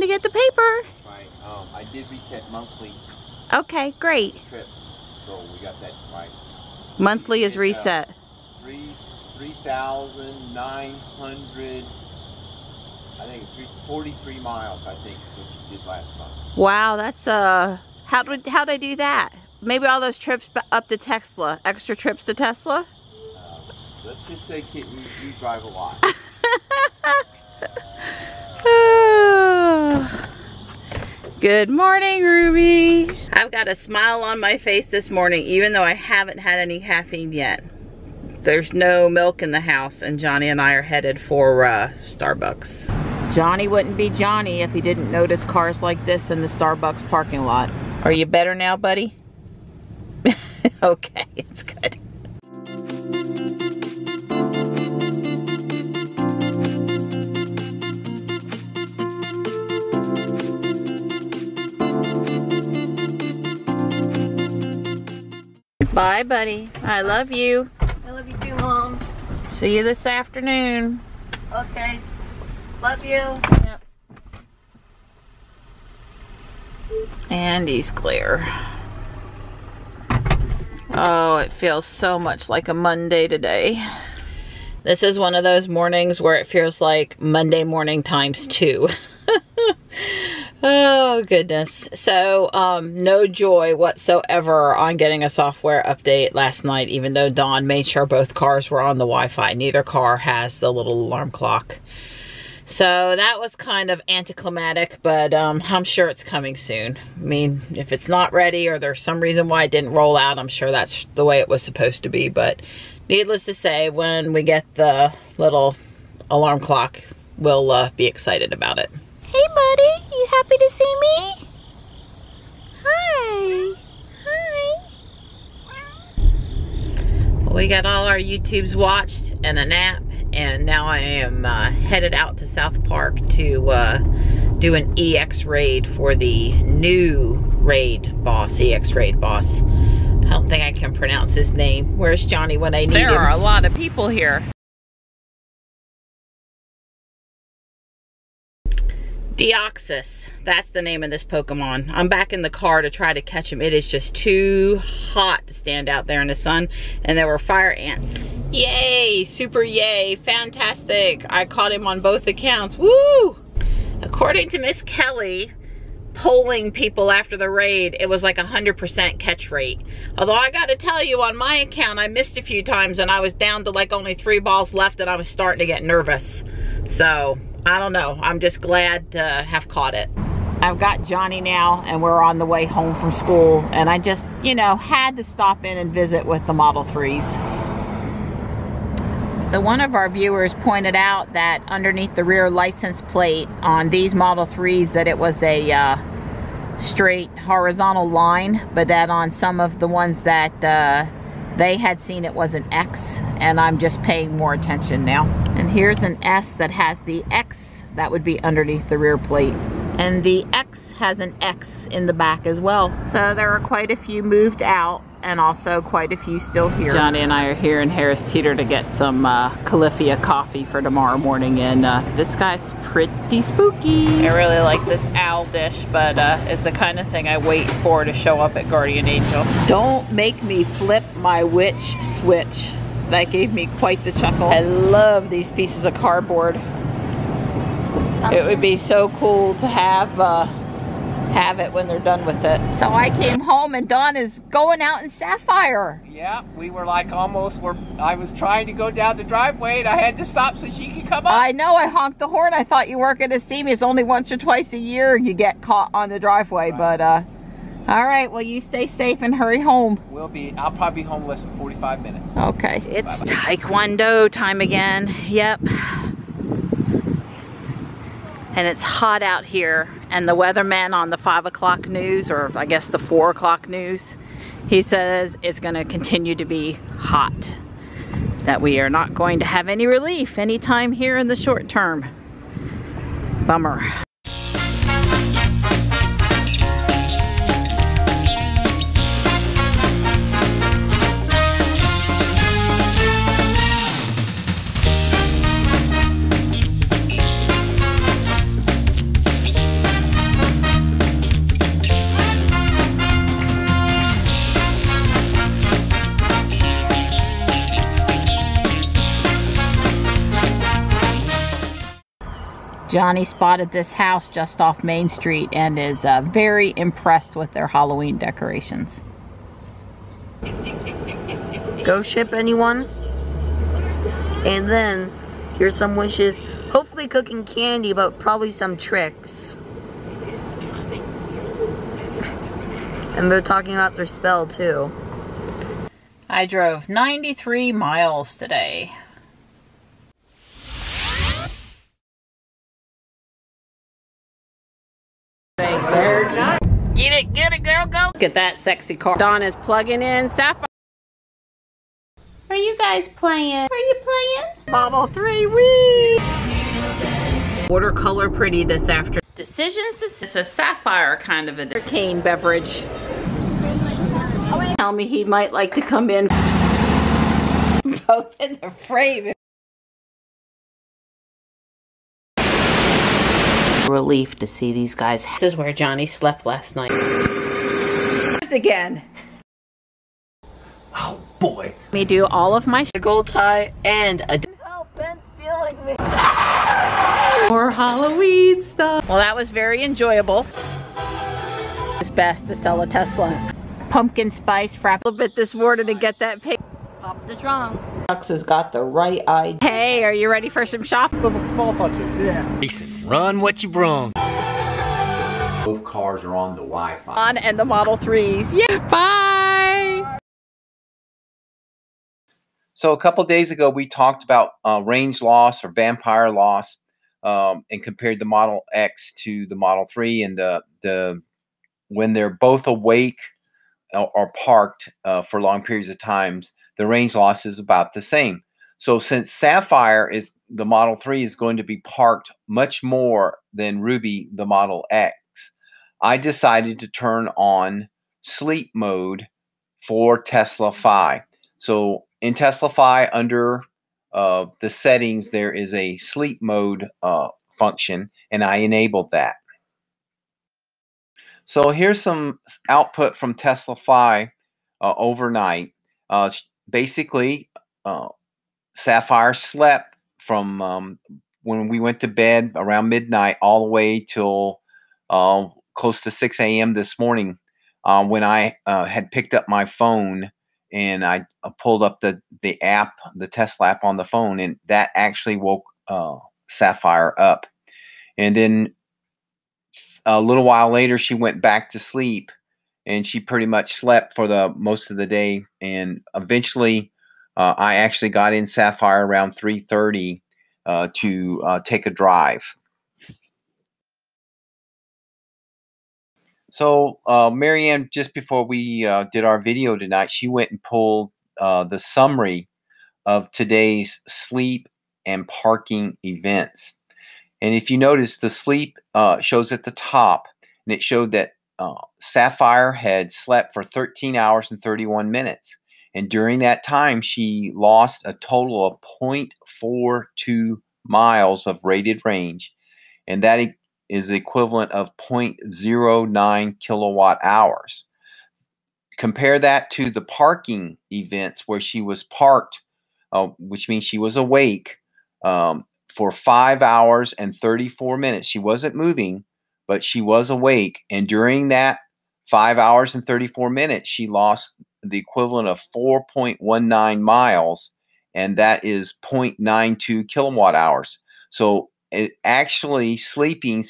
to get the paper. Right. I did reset monthly. Okay, great. Trips, so we got that right. Monthly is reset. 3,900. I think 43 miles. I think what you did last month. Wow, that's how'd I do that? Maybe all those trips up to Tesla, extra trips to Tesla. Let's just say, Kit, you drive a lot. Good morning, Ruby. I've got a smile on my face this morning, even though I haven't had any caffeine yet. There's no milk in the house, and Johnny and I are headed for Starbucks. Johnny wouldn't be Johnny if he didn't notice cars like this in the Starbucks parking lot. Are you better now, buddy? Okay, it's good. Bye, buddy. I love you. I love you too, Mom. See you this afternoon. Okay. Love you. Yep. And he's clear. Oh, it feels so much like a Monday today. This is one of those mornings where it feels like Monday morning times 2. Oh, goodness. So, no joy whatsoever on getting a software update last night, even though Dawn made sure both cars were on the Wi-Fi. Neither car has the little alarm clock. So that was kind of anticlimactic, but I'm sure it's coming soon. I mean, if it's not ready or there's some reason why it didn't roll out, I'm sure that's the way it was supposed to be. But needless to say, when we get the little alarm clock, we'll be excited about it. Hey, buddy, you happy to see me? Hi. Hi. Well, we got all our YouTubes watched and a nap. And now I am headed out to South Park to do an EX raid for the new raid boss, EX raid boss. I don't think I can pronounce his name. Where's Johnny when I need him? There are a lot of people here. Deoxys, that's the name of this Pokemon. I'm back in the car to try to catch him. It is just too hot to stand out there in the sun. And there were fire ants. Yay, super yay, fantastic. I caught him on both accounts, woo! According to Miss Kelly, polling people after the raid, it was like 100% catch rate. Although I gotta tell you, on my account, I missed a few times and I was down to like only 3 balls left and I was starting to get nervous. So, I don't know, I'm just glad to have caught it. I've got Johnny now and we're on the way home from school and I just, you know, had to stop in and visit with the Model 3s. So one of our viewers pointed out that underneath the rear license plate on these Model 3s that it was a straight horizontal line, but that on some of the ones that they had seen it was an X, and I'm just paying more attention now. And here's an S that has the X that would be underneath the rear plate. And the X has an X in the back as well. So there are quite a few moved out and also quite a few still here. Johnny and I are here in Harris Teeter to get some Califia coffee for tomorrow morning, and this guy's pretty spooky. I really like this owl dish, but it's the kind of thing I wait for to show up at Guardian Angel. Don't make me flip my witch switch. That gave me quite the chuckle. I love these pieces of cardboard. It would be so cool to have it when they're done with it. So I came home and Dawn is going out in Sapphire. Yeah, we were like almost where I was trying to go down the driveway and I had to stop so she could come up. I know, I honked the horn. I thought you weren't going to see me. It's only once or twice a year you get caught on the driveway, right. But all right, well, you stay safe and hurry home. We'll be, I'll probably be home less than 45 minutes. Okay. It's Taekwondo time again. Yep. And it's hot out here, and the weatherman on the 5 o'clock news, or I guess the 4 o'clock news, he says it's going to continue to be hot. That we are not going to have any relief anytime here in the short term. Bummer. Johnny spotted this house just off Main Street and is very impressed with their Halloween decorations. Go ship anyone? And then, here's some wishes. Hopefully cooking candy, but probably some tricks. And they're talking about their spell, too. I drove 93 miles today. Get it, girl, go! Look at that sexy car. Donna's plugging in Sapphire. Are you guys playing? Are you playing? Model 3, wee! Watercolor pretty this afternoon. Decisions. It's a Sapphire kind of a cane beverage. Tell me he might like to come in. Both in the frame. Relief to see these guys. This is where Johnny slept last night. Again. Oh boy. Let me do all of my Gold tie and a... Help, Ben's stealing me! more Halloween stuff. Well, that was very enjoyable. It's best to sell a Tesla. Pumpkin spice frap a little bit this morning to get that pay. Pop the trunk. Alex has got the right idea. Hey, are you ready for some shopping? Little small touches. Yeah. Decent. Run what you brung. Both cars are on the Wi-Fi. On and the Model 3s. Yeah. Bye. So a couple days ago, we talked about range loss or vampire loss, and compared the Model X to the Model 3, and when they're both awake or parked for long periods of times, the range loss is about the same. So since Sapphire is the Model 3 is going to be parked much more than Ruby, the Model X, I decided to turn on sleep mode for Tesla Fi. So in Tesla Fi, under the settings, there is a sleep mode function, and I enabled that. So here's some output from Tesla Fi overnight. Basically, Sapphire slept from when we went to bed around midnight all the way till close to 6 a.m. this morning, when I had picked up my phone and I pulled up the app, the Tesla app on the phone, and that actually woke Sapphire up. And then a little while later, she went back to sleep, and she pretty much slept for the most of the day. And eventually, I actually got in Sapphire around 3:30 to take a drive. So Marianne, just before we did our video tonight, she went and pulled the summary of today's sleep and parking events. And if you notice, the sleep shows at the top, and it showed that Sapphire had slept for 13 hours and 31 minutes. And during that time, she lost a total of 0.42 miles of rated range. And that is the equivalent of 0.09 kilowatt hours. Compare that to the parking events where she was parked, which means she was awake for 5 hours and 34 minutes. She wasn't moving, but she was awake. And during that 5 hours and 34 minutes, she lost the equivalent of 4.19 miles, and that is 0.92 kilowatt hours. So it actually sleeping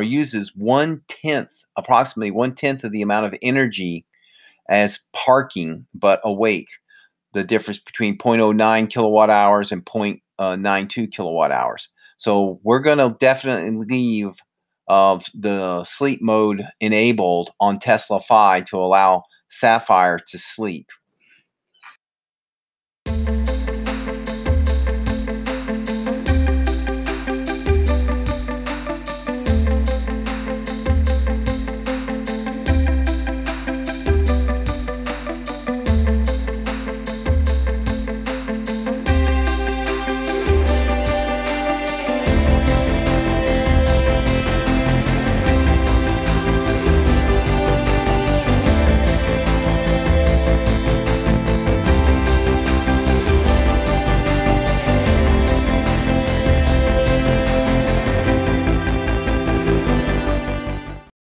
uses approximately 1/10 of the amount of energy as parking, but awake. The difference between 0.09 kilowatt hours and 0.92 kilowatt hours. So we're going to definitely leave the sleep mode enabled on Tesla Fi to allow Sapphire to sleep.